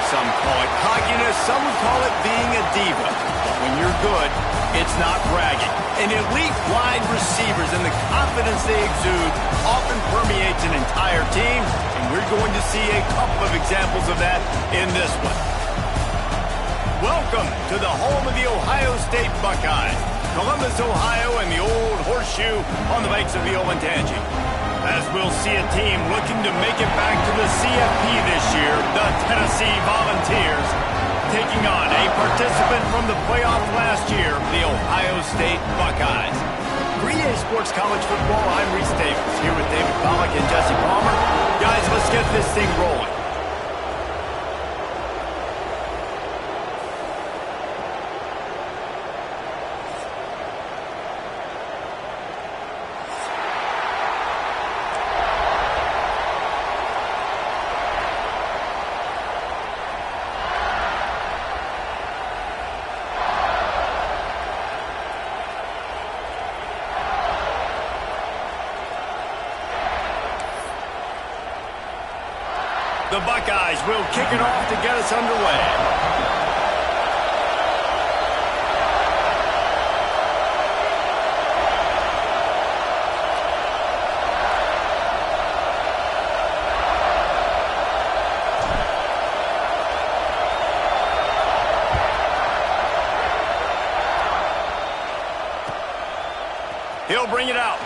Some call it cockiness, some would call it being a diva. But when you're good, it's not bragging. And elite wide receivers and the confidence they exude often permeates an entire team, and we're going to see a couple of examples of that in this one. Welcome to the home of the Ohio State Buckeyes, Columbus, Ohio, and the old horseshoe on the banks of the Olentangy. As we'll see a team looking to make it back to the CFP this year, the Tennessee Volunteers, taking on a participant from the playoff last year, the Ohio State Buckeyes. 3A Sports College Football, I'm Reese Davis, here with David Pollack and Jesse Palmer. Guys, let's get this thing rolling. The Buckeyes will kick it off to get us underway. He'll bring it out.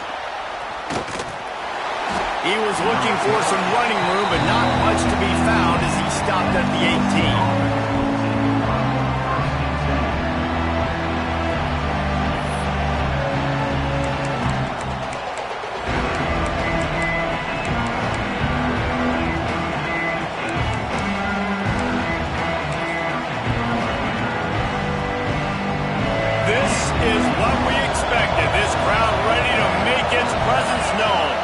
He was looking for some running room, but not much to be found as he stopped at the 18. This is what we expected. This crowd ready to make its presence known.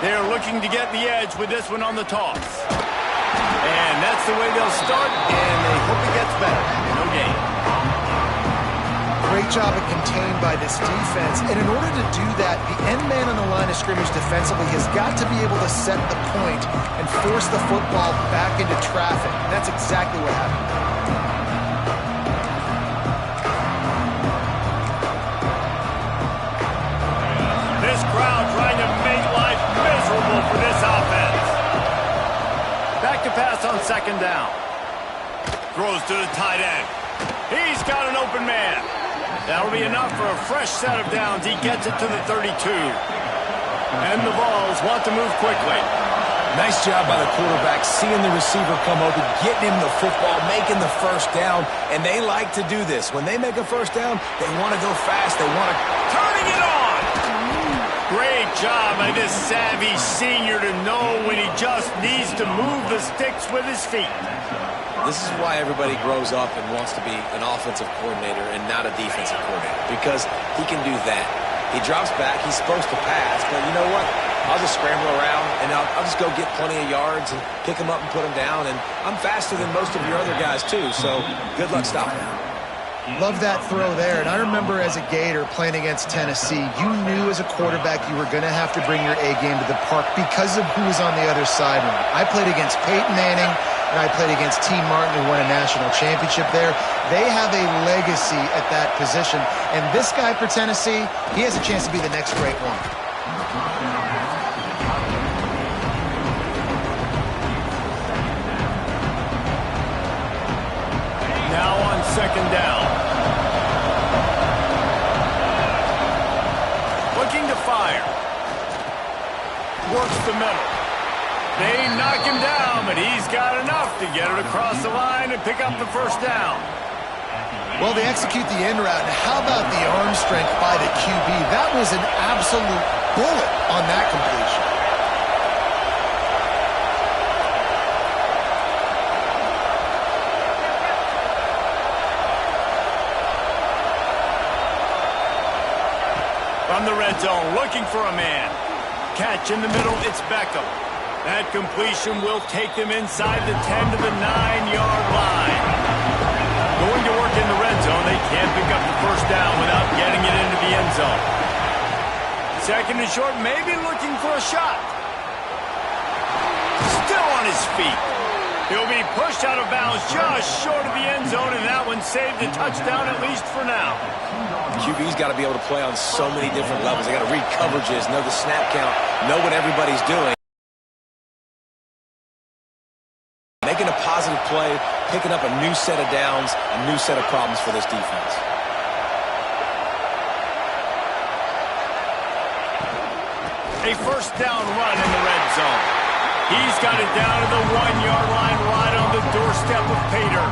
They're looking to get the edge with this one on the toss. And that's the way they'll start, and they hope it gets better. No gain. Great job of contained by this defense. And in order to do that, the end man on the line of scrimmage defensively has got to be able to set the point and force the football back into traffic. And that's exactly what happened. For this offense. Back to pass on second down. Throws to the tight end. He's got an open man. That'll be enough for a fresh set of downs. He gets it to the 32. And the Vols want to move quickly. Nice job by the quarterback, seeing the receiver come open, getting him the football, making the first down. And they like to do this. When they make a first down, they want to go fast. They want to... Turning it on! Great job by this savvy senior to know when he just needs to move the sticks with his feet. This is why everybody grows up and wants to be an offensive coordinator and not a defensive coordinator, because he can do that. He drops back, he's supposed to pass, but you know what? I'll just scramble around, and I'll just go get plenty of yards and pick him up and put him down, and I'm faster than most of your other guys too, so good luck stopping him. Love that throw there. And I remember as a Gator playing against Tennessee, you knew as a quarterback you were going to have to bring your A game to the park because of who was on the other sideline. I played against Peyton Manning, and I played against T. Martin, who won a national championship there. They have a legacy at that position. And this guy for Tennessee, he has a chance to be the next great one. Now on second down. Looking to fire. Works the middle. They knock him down, but he's got enough to get it across the line and pick up the first down. Well, they execute the end route. And how about the arm strength by the QB? That was an absolute bullet on that completion. From the red zone, looking for a man. Catch in the middle, it's Beckham. That completion will take them inside the 10 to the 9-yard line. Going to work in the red zone, they can't pick up the first down without getting it into the end zone. Second and short, maybe looking for a shot. Still on his feet. He'll be pushed out of bounds just short of the end zone, and that one saved a touchdown at least for now. QB's got to be able to play on so many different levels. They got to read coverages, know the snap count, know what everybody's doing. Making a positive play, picking up a new set of downs, a new set of problems for this defense. A first down run in the red zone. He's got it down to the 1-yard line right on the doorstep of Pater.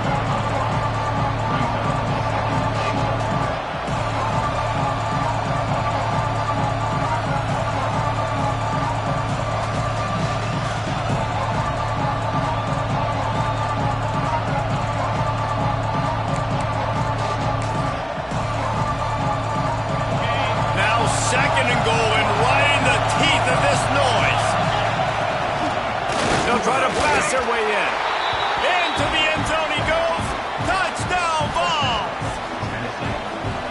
Second and goal, and right in the teeth of this noise. They'll try to blast their way in. Into the end zone he goes. Touchdown ball.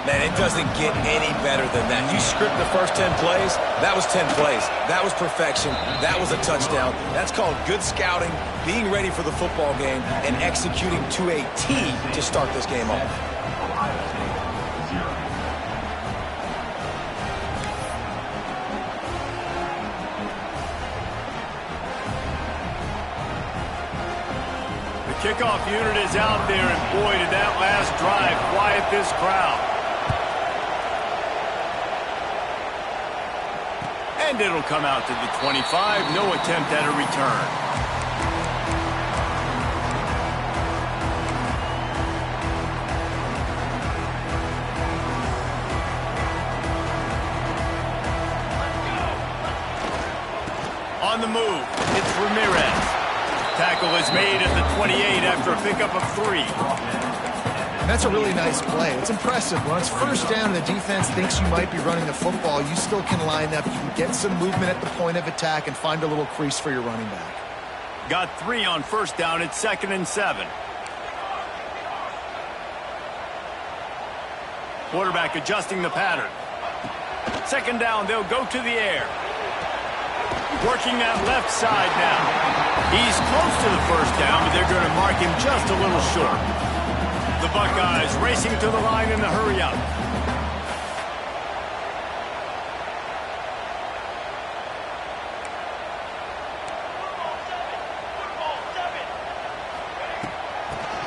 Man, it doesn't get any better than that. You script the first 10 plays, that was 10 plays. That was perfection. That was a touchdown. That's called good scouting, being ready for the football game, and executing to a T to start this game off. Kickoff unit is out there, and boy, did that last drive quiet this crowd. And it'll come out to the 25. No attempt at a return. On the move, it's Ramirez. Tackle is made at the 28 after a pickup of 3. That's a really nice play. It's impressive. When it's first down and the defense thinks you might be running the football, you still can line up. You can get some movement at the point of attack and find a little crease for your running back. Got 3 on first down. It's 2nd and 7. Quarterback adjusting the pattern. 2nd down, they'll go to the air. Working that left side now. He's close to the first down, but they're going to mark him just a little short. The Buckeyes racing to the line in the hurry-up.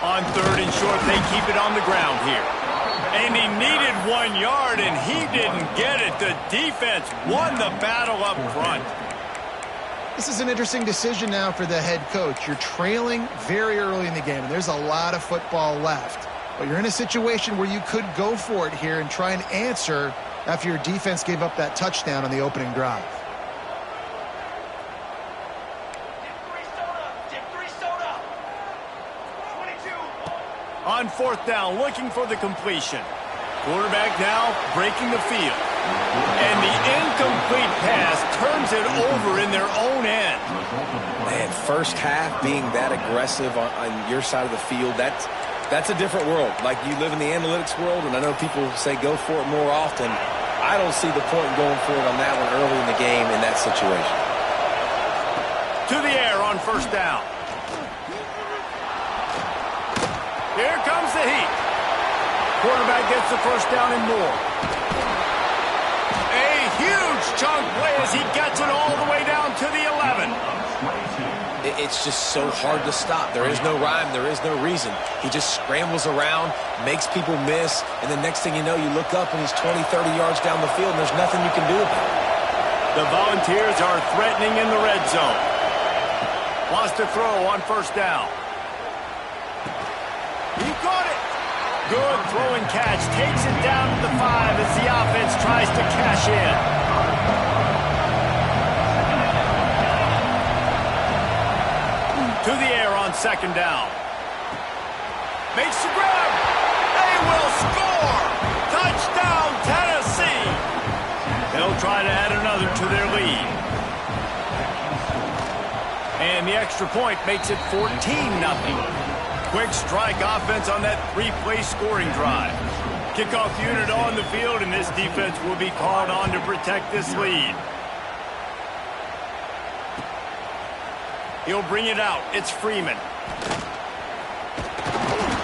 On 3rd and short, they keep it on the ground here. And he needed 1 yard, and he didn't get it. The defense won the battle up front. This is an interesting decision now for the head coach. You're trailing very early in the game, and there's a lot of football left. But you're in a situation where you could go for it here and try and answer after your defense gave up that touchdown on the opening drive. On 4th down, looking for the completion. Quarterback now breaking the field. And the incomplete pass turns it over in their own end. Man, first half being that aggressive on your side of the field, that's a different world. Like, you live in the analytics world, and I know people say go for it more often. I don't see the point in going for it on that one early in the game in that situation. To the air on 1st down. Here comes the heat. Quarterback gets the first down and more. A huge chunk play as he gets it all the way down to the 11. It's just so hard to stop. There is no rhyme. There is no reason. He just scrambles around, makes people miss, and the next thing you know, you look up and he's 20, 30 yards down the field, and there's nothing you can do about it. The Volunteers are threatening in the red zone. Wants to throw on 1st down. He caught it. Good throw and catch. Takes it down to the 5 as the offense tries to cash in. To the air on 2nd down. Makes the grab. They will score. Touchdown, Tennessee. They'll try to add another to their lead. And the extra point makes it 14-0. Quick strike offense on that 3-play scoring drive. Kickoff unit on the field, and this defense will be called on to protect this lead. He'll bring it out. It's Freeman.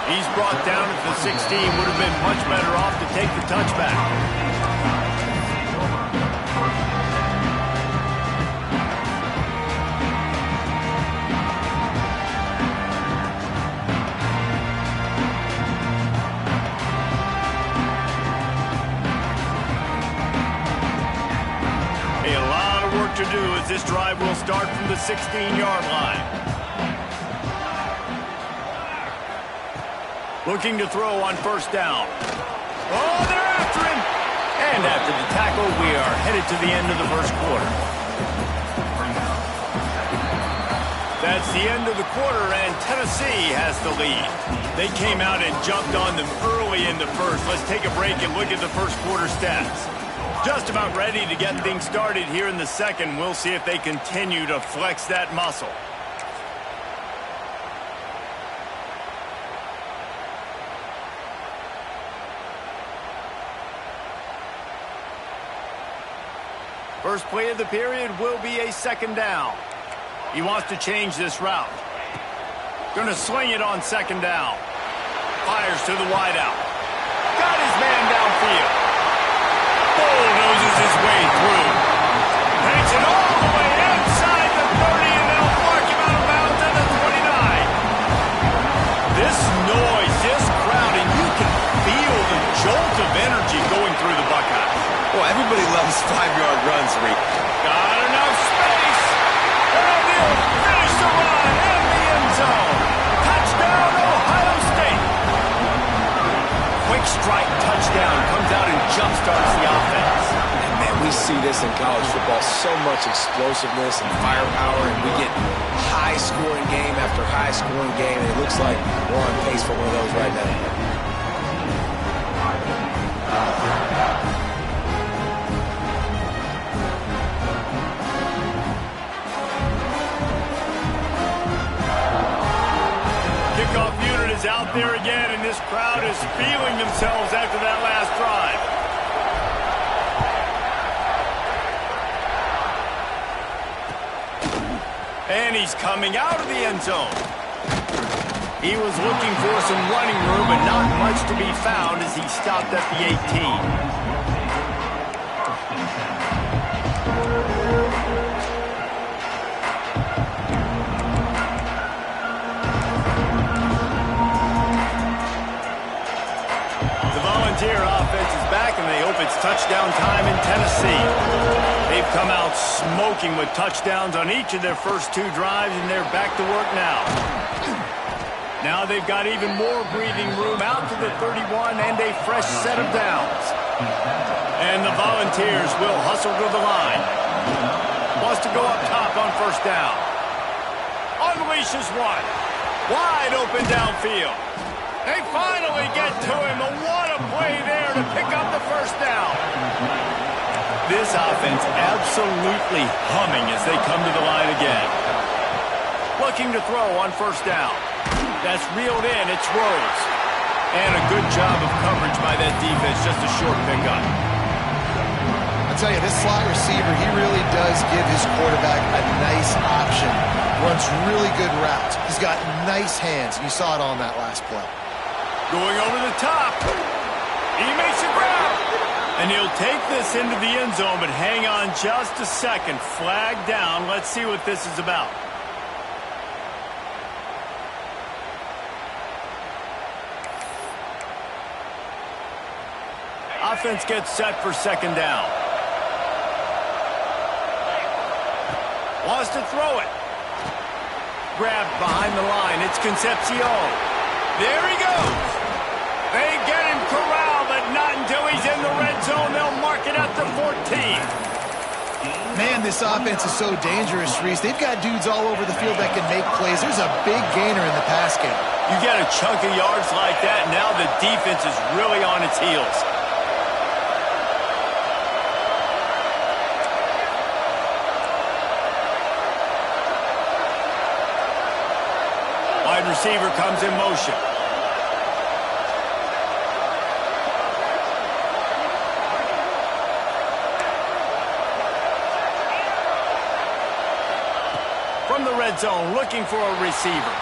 He's brought down at the 16. Would have been much better off to take the touchback. To do as this drive will start from the 16-yard line. Looking to throw on first down. Oh, they're after him! And after the tackle, we are headed to the end of the first quarter. That's the end of the quarter, and Tennessee has the lead. They came out and jumped on them early in the first. Let's take a break and look at the first quarter stats. Just about ready to get things started here in the second. We'll see if they continue to flex that muscle. First play of the period will be a second down. He wants to change this route. Going to sling it on second down. Fires to the wideout. Got his man downfield. Bulldozes his way through. Takes it all the way outside the 30, and they'll mark him out of bounds at the 29. This noise, this crowd, and you can feel the jolt of energy going through the Buckeyes. Well, everybody loves 5-yard runs, Reed. Got enough space. And he'll finish the run in the end zone. Touchdown, Ohio State. Quick strike touchdown comes out and jumpstarts the offense. And man, we see this in college football, so much explosiveness and firepower, and we get high-scoring game after high-scoring game, and it looks like we're on pace for one of those right now. Kickoff unit is out there again, and this crowd is feeling themselves after that last drive. And he's coming out of the end zone. He was looking for some running room, but not much to be found as he stopped at the 18. Volunteer offense is back, and they hope it's touchdown time in Tennessee. They've come out smoking with touchdowns on each of their first two drives, and they're back to work now. Now they've got even more breathing room out to the 31 and a fresh set of downs. And the Volunteers will hustle to the line. Wants to go up top on first down. Unleashes one. Wide open downfield. They finally get to him. What a play there to pick up the first down. This offense absolutely humming as they come to the line again. Looking to throw on first down. That's reeled in. It's Rose. And a good job of coverage by that defense. Just a short pickup. I'll tell you, this slot receiver, he really does give his quarterback a nice option. Runs really good routes. He's got nice hands. You saw it on that last play. Going over the top. He makes a grab. And he'll take this into the end zone, but hang on just a second. Flag down. Let's see what this is about. Offense gets set for second down. Wants to throw it. Grabbed behind the line. It's Concepcion. There he goes. They get him corralled, but not until he's in the red zone. They'll mark it at the 14. Man, this offense is so dangerous, Reese. They've got dudes all over the field that can make plays. There's a big gainer in the pass game. You get a chunk of yards like that, now the defense is really on its heels. Wide receiver comes in motion. From the red zone, looking for a receiver.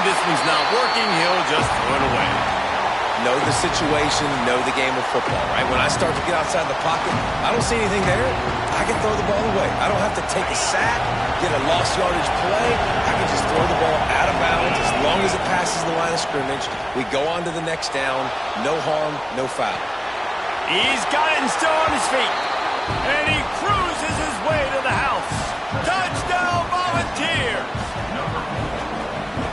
this one's not working, he'll just throw it away. Know the situation, know the game of football, right? When I start to get outside the pocket, I don't see anything there, I can throw the ball away. I don't have to take a sack, get a lost yardage play. I can just throw the ball out of bounds as long as it passes the line of scrimmage. We go on to the next down. No harm, no foul. He's got it and still on his feet. And he cruises his way to the house. Touchdown, Volunteers!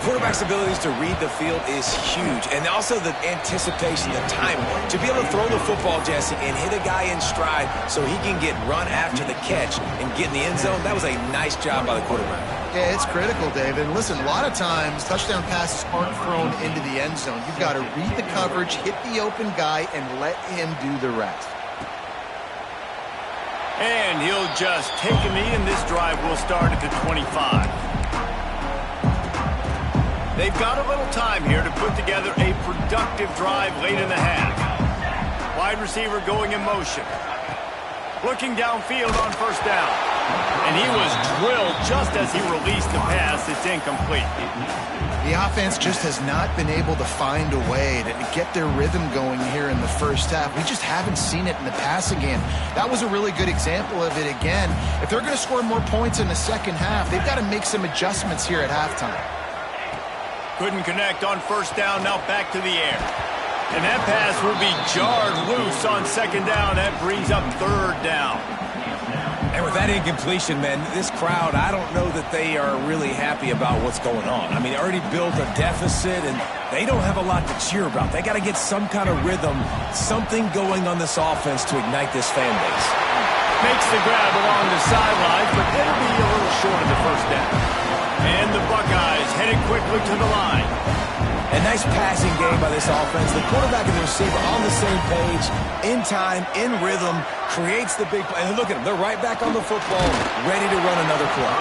Quarterback's abilities to read the field is huge, and also the anticipation, the timing. To be able to throw the football, Jesse, and hit a guy in stride so he can get run after the catch and get in the end zone, that was a nice job by the quarterback. Yeah, it's critical, David. And listen, a lot of times, touchdown passes aren't thrown into the end zone. You've got to read the coverage, hit the open guy, and let him do the rest. And he'll just take a knee, and this drive will start at the 25. They've got a little time here to put together a productive drive late in the half. Wide receiver going in motion. Looking downfield on first down. And he was drilled just as he released the pass. It's incomplete. The offense just has not been able to find a way to get their rhythm going here in the first half. We just haven't seen it in the passing game. That was a really good example of it again. If they're going to score more points in the second half, they've got to make some adjustments here at halftime. Couldn't connect on first down, now back to the air. And that pass will be jarred loose on second down. That brings up third down. And with that incompletion, man, this crowd, I don't know that they are really happy about what's going on. I mean, they already built a deficit, and they don't have a lot to cheer about. They got to get some kind of rhythm, something going on this offense to ignite this fan base. Makes the grab along the sideline, but it'll be a little short of the first down. And the Buckeyes headed quickly to the line. A nice passing game by this offense. The quarterback and the receiver on the same page, in time, in rhythm, creates the big play. And look at them. They're right back on the football, ready to run another play.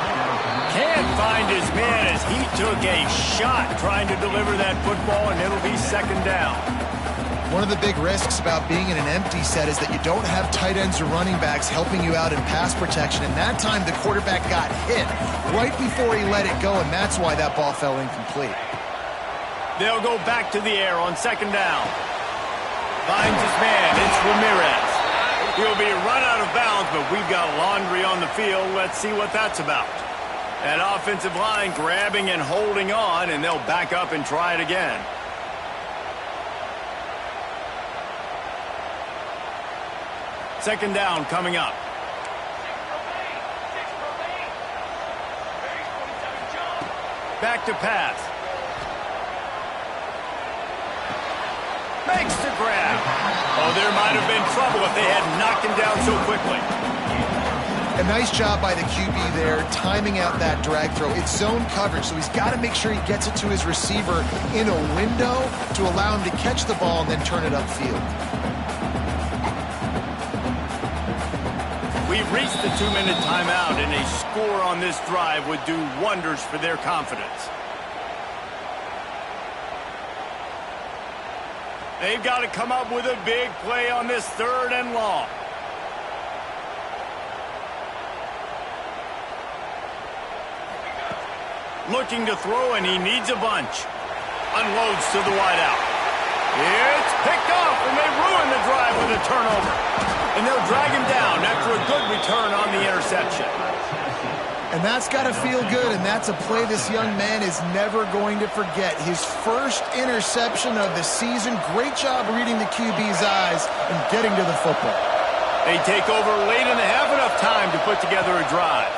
Can't find his man as he took a shot trying to deliver that football, and it'll be second down. One of the big risks about being in an empty set is that you don't have tight ends or running backs helping you out in pass protection. And that time the quarterback got hit right before he let it go, and that's why that ball fell incomplete. They'll go back to the air on second down. Finds his man. It's Ramirez. He'll be run out of bounds, but we've got laundry on the field. Let's see what that's about. That offensive line grabbing and holding on, and they'll back up and try it again. Second down coming up. Back to pass. Makes the grab. Oh, there might have been trouble if they had knocked him down so quickly. A nice job by the QB there, timing out that drag throw. It's zone coverage, so he's got to make sure he gets it to his receiver in a window to allow him to catch the ball and then turn it upfield. We've reached the 2-minute timeout, and a score on this drive would do wonders for their confidence. They've got to come up with a big play on this third and long. Looking to throw, and he needs a bunch. Unloads to the wideout. It's picked off, and they ruin the drive with a turnover. And they'll drag him down after a good return on the interception. And that's got to feel good, and that's a play this young man is never going to forget. His first interception of the season. Great job reading the QB's eyes and getting to the football. They take over late and they have enough time to put together a drive.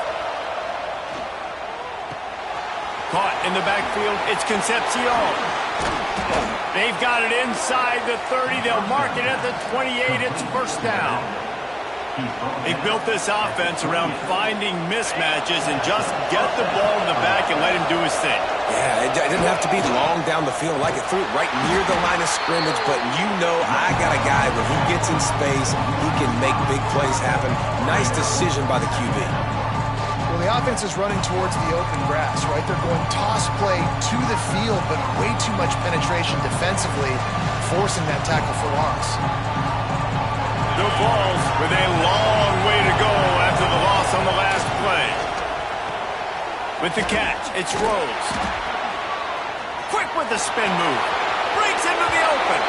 Caught in the backfield, it's Concepcion. They've got it inside the 30. They'll mark it at the 28. It's first down. They built this offense around finding mismatches and just get the ball in the back and let him do his thing. Yeah, it didn't have to be long down the field. Like it threw it right near the line of scrimmage, but you know I got a guy when he gets in space, he can make big plays happen. Nice decision by the QB. Well, the offense is running towards the open grass, right? They're going toss play to the field, but way too much penetration defensively, forcing that tackle for loss. The Vols with a long way to go after the loss on the last play. With the catch, it's Rose. with the spin move. Breaks into the open.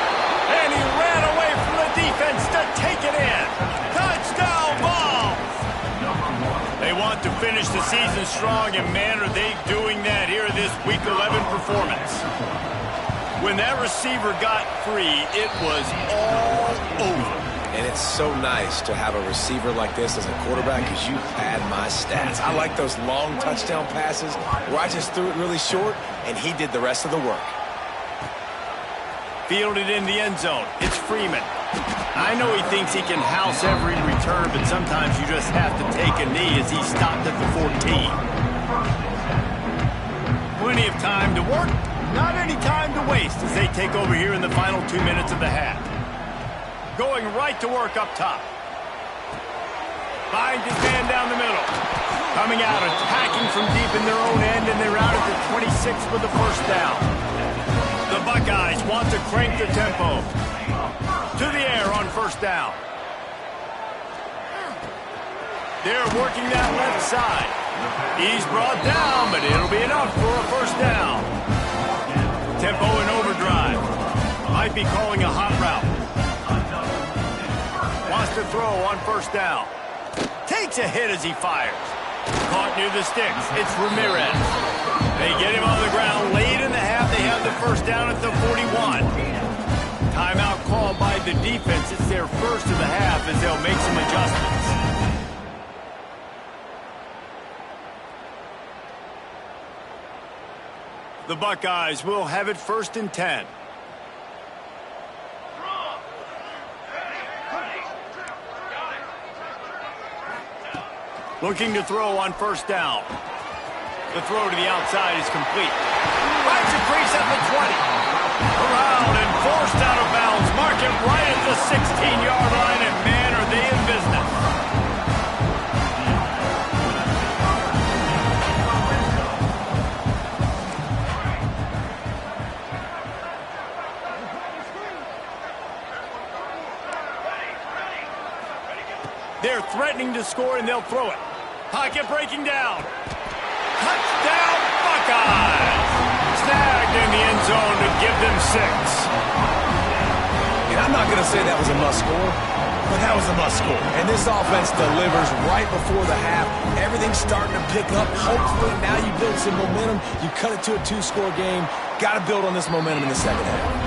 And he ran away from the defense to take it in. Touchdown ball! They want to finish the season strong, and man, are they doing that here in this Week 11 performance. When that receiver got free, it was all over. And it's so nice to have a receiver like this as a quarterback because you pad my stats. I like those long touchdown passes where I just threw it really short, and he did the rest of the work. Fielded in the end zone. It's Freeman. I know he thinks he can house every return, but sometimes you just have to take a knee as he stopped at the 14. Plenty of time to work. Not any time to waste as they take over here in the final 2 minutes of the half. Going right to work up top. Finds his man down the middle. Coming out, attacking from deep in their own end, and they're out at the 26 with the first down. The Buckeyes want to crank the tempo. To the air on first down. They're working that left side. He's brought down, but it'll be enough for a first down. Tempo in overdrive. Might be calling a hot route. Wants to throw on first down. Takes a hit as he fires. Caught near the sticks. It's Ramirez. They get him on the ground late in the half. They have the first down at the 41. Timeout called by the defense. It's their first of the half as they'll make some adjustments. The Buckeyes will have it first and 10. Looking to throw on first down. The throw to the outside is complete. Finds a crease at the 20. Around and forced out of bounds. Mark it right at the 16-yard line, and man, are they in business. They're threatening to score, and they'll throw it. Pocket breaking down. Touchdown, Buckeyes! Snagged in the end zone to give them 6. And I'm not going to say that was a must-score, but that was a must-score. And this offense delivers right before the half. Everything's starting to pick up. Hopefully now you build some momentum. You cut it to a 2-score game. Got to build on this momentum in the second half.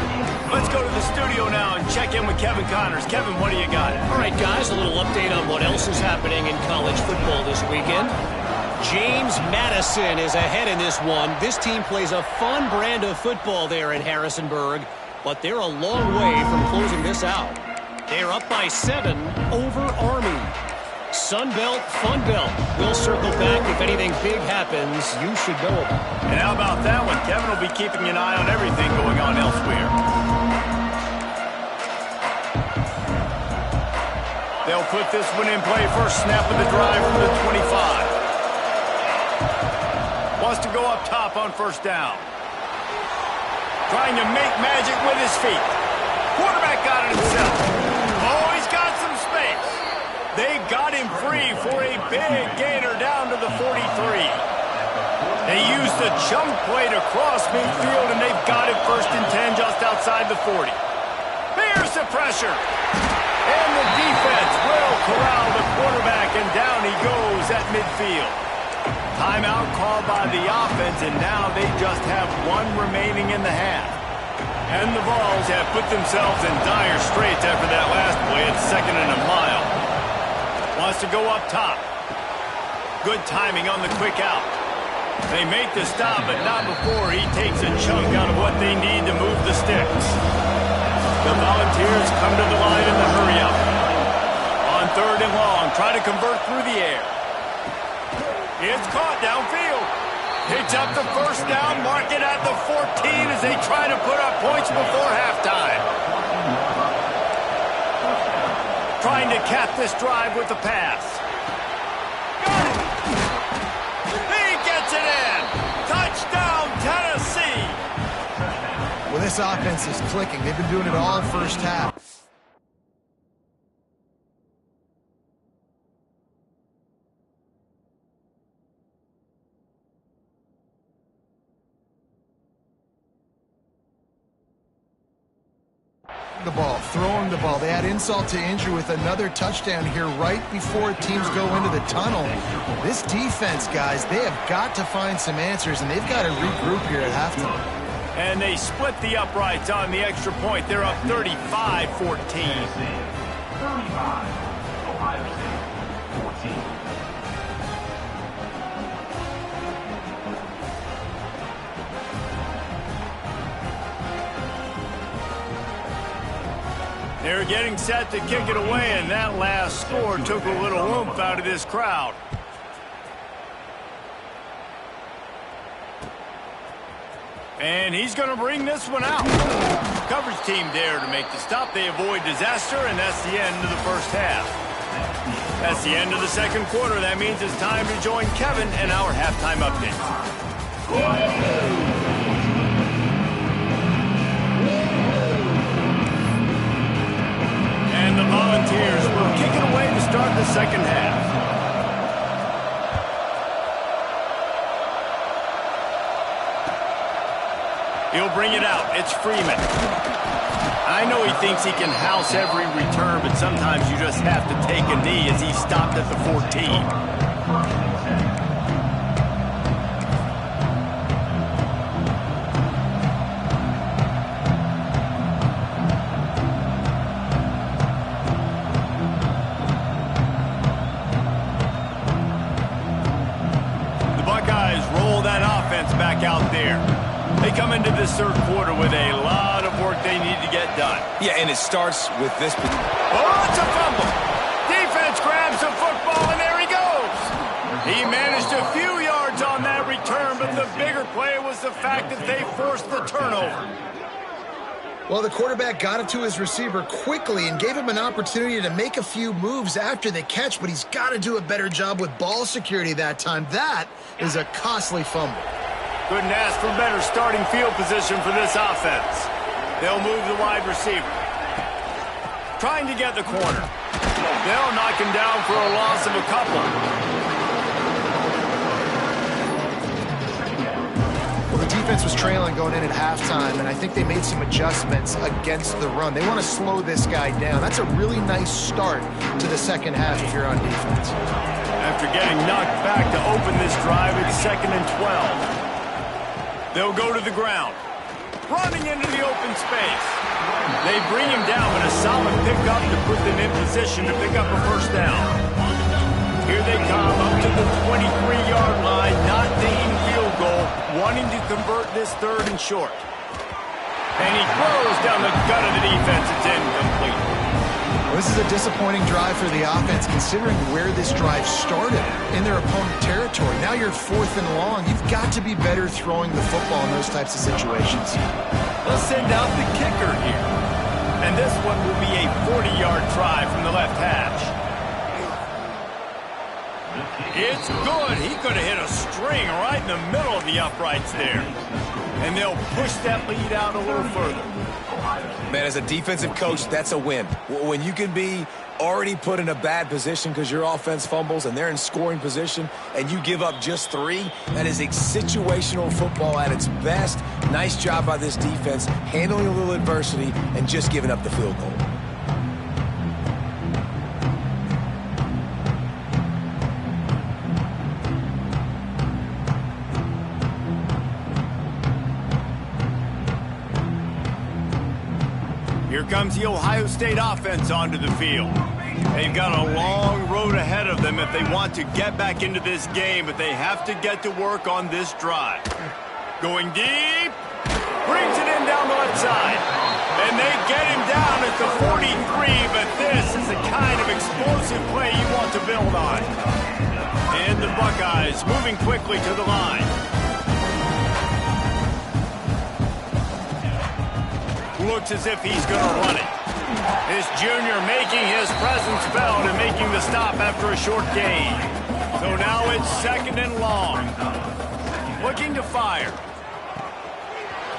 Let's go to the studio now and check in with Kevin Connors. Kevin, what do you got? All right, guys, a little update on what else is happening in college football this weekend. James Madison is ahead in this one. This team plays a fun brand of football there in Harrisonburg, but they're a long way from closing this out. They're up by 7 over Army. Sunbelt, Funbelt. We'll circle back if anything big happens. You should know about it. And how about that one? Kevin will be keeping an eye on everything going on elsewhere. They'll put this one in play. First snap of the drive from the 25. Wants to go up top on first down. Trying to make magic with his feet. Quarterback got it himself. Oh, he's got some space. They got him free for a big gainer down to the 43. They used the chunk play to cross midfield, and they've got it first and 10 just outside the 40. Here's the pressure. And the defense will corral the quarterback, and down he goes at midfield. Timeout called by the offense, and now they just have 1 remaining in the half. And the Vols have put themselves in dire straits after that last play at 2nd and a mile. Wants to go up top. Good timing on the quick out. They make the stop, but not before he takes a chunk out of what they need to move the sticks. The Volunteers come to the line in the hurry-up. On 3rd and long, try to convert through the air. It's caught downfield. Picks up the first down, mark it at the 14 as they try to put up points before halftime. Trying to cap this drive with the pass. Got it. He gets it in. Touchdown, Tennessee. Well, this offense is clicking. They've been doing it all first half. the ball, throwing the ball. They add insult to injury with another touchdown here right before teams go into the tunnel. This defense, guys, they have got to find some answers, and they've got to regroup here at halftime. And they split the uprights on the extra point. They're up 35-14. 35, Ohio State, 14. They're getting set to kick it away, and that last score took a little oomph out of this crowd. And he's going to bring this one out. Coverage team there to make the stop. They avoid disaster, and that's the end of the first half. That's the end of the second quarter. That means it's time to join Kevin and our halftime update. And the Volunteers will kick it away to start the second half. He'll bring it out. It's Freeman. I know he thinks he can house every return, but sometimes you just have to take a knee as he stopped at the 14. The Buckeyes roll that offense back out there. They come into this third quarter with a lot of work they need to get done. Yeah, and it starts with this. Oh, it's a fumble. Defense grabs the football, and there he goes. He managed a few yards on that return, but the bigger play was the fact that they forced the turnover. Well, the quarterback got it to his receiver quickly and gave him an opportunity to make a few moves after the catch, but he's got to do a better job with ball security that time. That is a costly fumble. Couldn't ask for better starting field position for this offense. They'll move the wide receiver. Trying to get the corner. They'll knock him down for a loss of a couple. Well, the defense was trailing going in at halftime, and I think they made some adjustments against the run. They want to slow this guy down. That's a really nice start to the second half if you're on defense. After getting knocked back to open this drive, it's 2nd and 12. They'll go to the ground, running into the open space. They bring him down, but a solid pickup to put them in position to pick up a first down. Here they come up to the 23-yard line, not taking field goal, wanting to convert this third and short. And he throws down the gut of the defense. It's incomplete. Well, this is a disappointing drive for the offense, considering where this drive started in their opponent territory. Now you're 4th and long. You've got to be better throwing the football in those types of situations. Let's send out the kicker here. And this one will be a 40-yard try from the left hash. It's good. He could have hit a string right in the middle of the uprights there. And they'll push that lead out a little further. Man, as a defensive coach, that's a win. When you can be already put in a bad position because your offense fumbles and they're in scoring position and you give up just 3, that is a situational football at its best. Nice job by this defense, handling a little adversity and just giving up the field goal. Here comes the Ohio State offense onto the field. They've got a long road ahead of them if they want to get back into this game, but they have to get to work on this drive. Going deep, brings it in down the left side. And they get him down at the 43, but this is the kind of explosive play you want to build on. And the Buckeyes moving quickly to the line. Looks as if he's going to run it. This junior making his presence felt and making the stop after a short gain. So now it's 2nd and long. Looking to fire.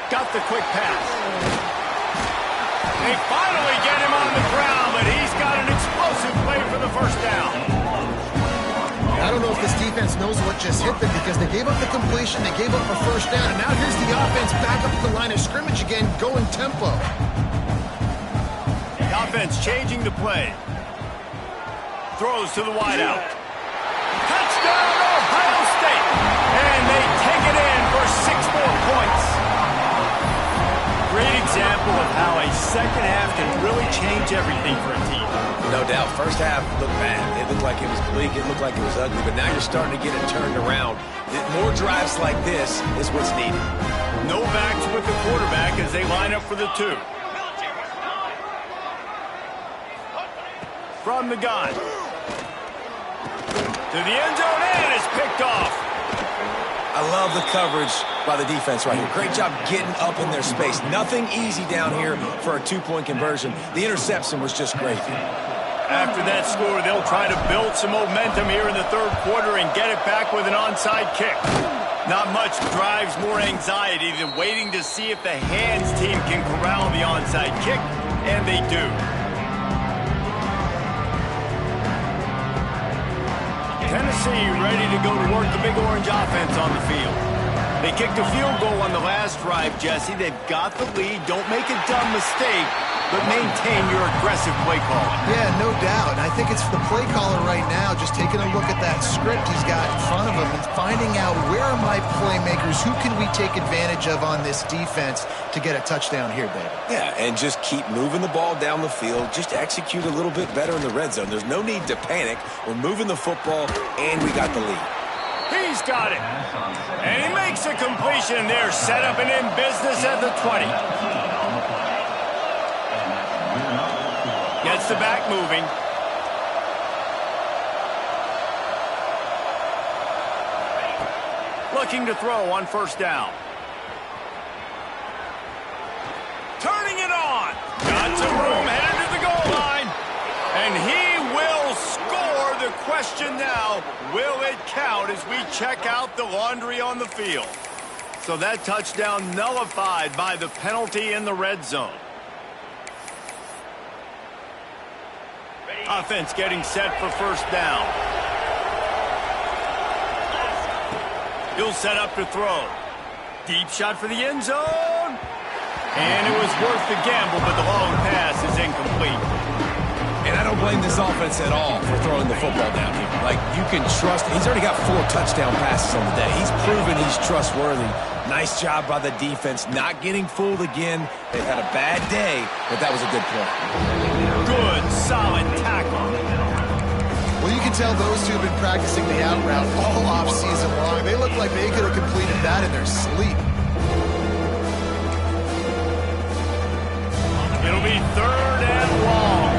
Got the quick pass. They finally get him on the ground, but he's got an explosive play for the first down. I don't know if this defense knows what just hit them because they gave up the completion, they gave up a first down, and now here's the offense back up at the line of scrimmage again, going tempo. offense changing the play. Throws to the wideout. Touchdown, Ohio State! And they take it in for 6 more points. Great example of how a second half can really change everything for a team. No doubt. First half looked bad. It looked like it was bleak. It looked like it was ugly. But now you're starting to get it turned around. More drives like this is what's needed. No backs with the quarterback as they line up for the 2. From the gun. To the end zone, and it's picked off. I love the coverage by the defense right here. Great job getting up in their space. Nothing easy down here for a 2-point conversion. The interception was just great. After that score, they'll try to build some momentum here in the 3rd quarter and get it back with an onside kick. Not much drives more anxiety than waiting to see if the hands team can corral the onside kick, and they do. Tennessee ready to go to work the Big Orange offense on the field. They kicked a field goal on the last drive, Jesse. They've got the lead. Don't make a dumb mistake, but maintain your aggressive play call. Yeah, no doubt. I think it's the play caller right now just taking a look at that script he's got in front of him and finding out where are my playmakers, who can we take advantage of on this defense to get a touchdown here, baby. Yeah, and just keep moving the ball down the field. Just execute a little bit better in the red zone. There's no need to panic. We're moving the football, and we got the lead. He's got it. And he makes a completion there, set up and in business at the 20. Gets the back moving. Looking to throw on 1st down. Turning it on. Got some room, headed to the goal line. And he will score. The question now, will it count as we check out the laundry on the field? So that touchdown nullified by the penalty in the red zone. Offense getting set for 1st down. He'll set up to throw. Deep shot for the end zone. And it was worth the gamble, but the long pass is incomplete. And I don't blame this offense at all for throwing the football down here. Like, you can trust. He's already got 4 touchdown passes on the day. He's proven he's trustworthy. Nice job by the defense, not getting fooled again. They've had a bad day, but that was a good play. Good, solid tackle. Well, you can tell those two have been practicing the out route all off-season long. They look like they could have completed that in their sleep. It'll be 3rd and long.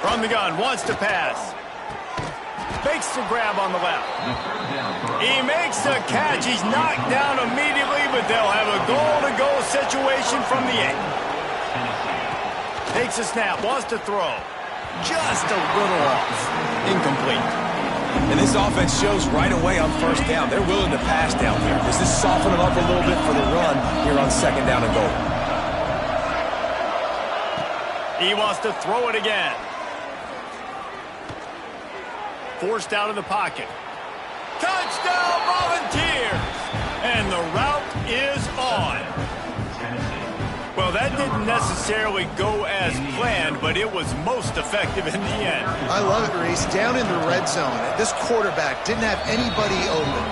From the gun, wants to pass. Makes the grab on the left. He makes the catch. He's knocked down immediately, but they'll have a goal-to-go situation from the 8. Takes a snap, wants to throw. Just a little off. Incomplete. And this offense shows right away on 1st down. They're willing to pass down here. Does this soften them up a little bit for the run here on 2nd down and goal? He wants to throw it again. Forced out of the pocket. Touchdown, Volunteers! And the route is on. Well, that didn't necessarily go as planned, but it was most effective in the end. I love it, Reese. Down in the red zone, this quarterback didn't have anybody open.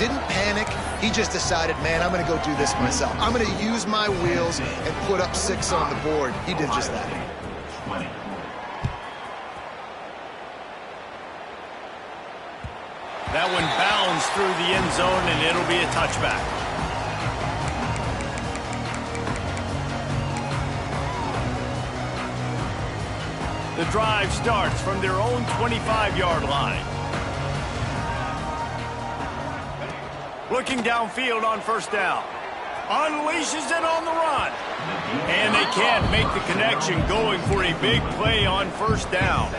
Didn't panic. He just decided, man, I'm going to go do this myself. I'm going to use my wheels and put up 6 on the board. He did just that. That one bounds through the end zone, and it'll be a touchback. The drive starts from their own 25-yard line. Looking downfield on 1st down. Unleashes it on the run. And they can't make the connection, going for a big play on 1st down.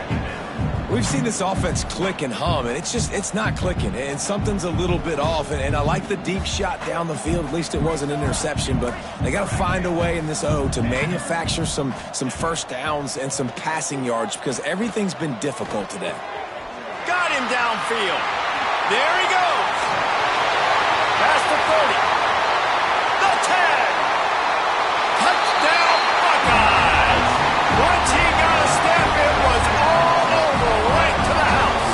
We've seen this offense click and hum, and it's not clicking, and something's a little bit off. And I like the deep shot down the field. At least it wasn't an interception, but they got to find a way in this O to manufacture some first downs and some passing yards because everything's been difficult today. Got him downfield. There he goes. Past the 30. The 10. Touchdown, Buckeyes. Once he got a step, it was all over right to the house.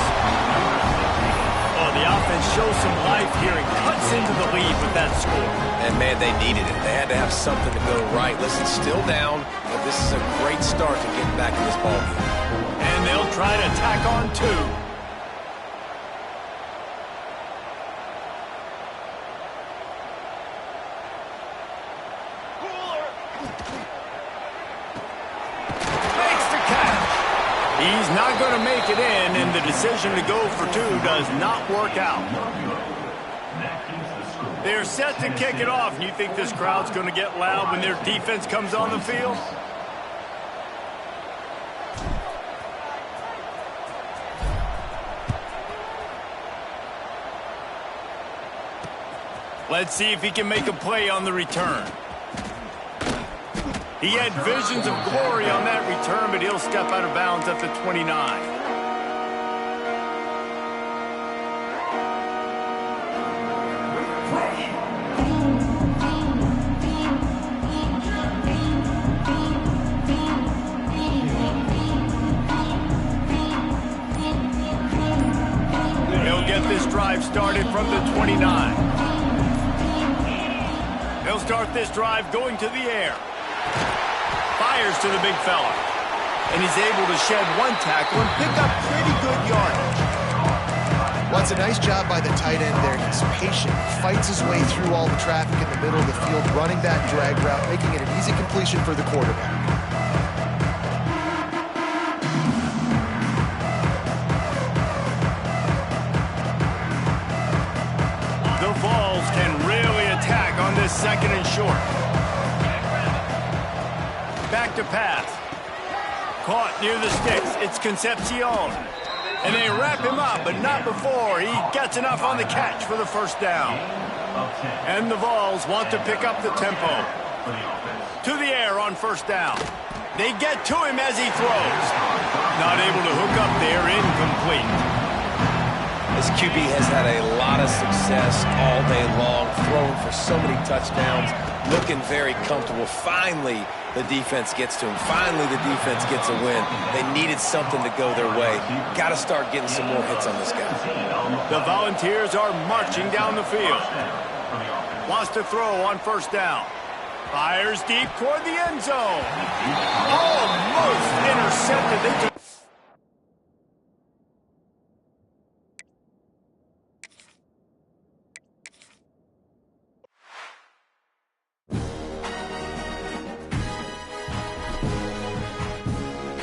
Oh, the offense shows some life here and cuts into the lead with that score. And, man, they needed it. They had to have something to go right. Listen, still down, but this is a great start to getting back in this ballgame. And they'll try to tack on 2. He's not going to make it in, and the decision to go for 2 does not work out. They're set to kick it off, and you think this crowd's going to get loud when their defense comes on the field? Let's see if he can make a play on the return. He had visions of glory on that return, but he'll step out of bounds at the 29. He'll get this drive started from the 29. He'll start this drive going to the air. Fires to the big fella. And he's able to shed 1 tackle and pick up pretty good yardage. Well, it's a nice job by the tight end there. He's patient, fights his way through all the traffic in the middle of the field, running that drag route, making it an easy completion for the quarterback. The Vols can really attack on this 2nd and short. Back to pass. Caught near the sticks. It's Concepcion. And they wrap him up, but not before he gets enough on the catch for the first down. And the Vols want to pick up the tempo. To the air on first down. They get to him as he throws. Not able to hook up there, incomplete. This QB has had a lot of success all day long, throwing for so many touchdowns, looking very comfortable. Finally, the defense gets to him. Finally, the defense gets a win. They needed something to go their way. Got to start getting some more hits on this guy. The Volunteers are marching down the field. Wants to throw on first down. Fires deep toward the end zone. Almost intercepted.